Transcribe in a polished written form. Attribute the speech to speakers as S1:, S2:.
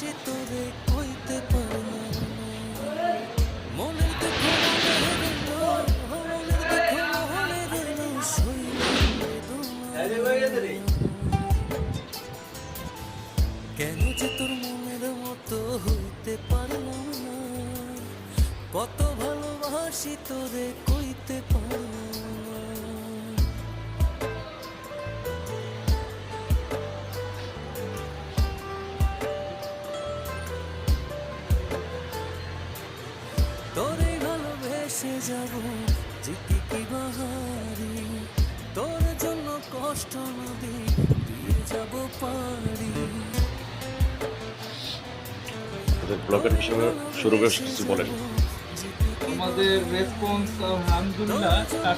S1: ভালোবাসি তোরে কইতে পারলাম না। মনের দুঃখ মনে গেল, মনের দুঃখ মনে গেল, শৈলেন বেদনা। কেন যে তোর মনের মতো হইতে পারলাম না, কত ভালোবাসি তোরে কইতে পারলাম না। তোরে ভালোবেসে যাব জিতি কি বাহারি, তোর জন্য কষ্ট নদী দিয়ে যাব পারি।
S2: ব্লগার হিসেবে শুরু করে কিছু বলেন।
S3: আমাদের রেসপন্স আলহামদুলিল্লাহ।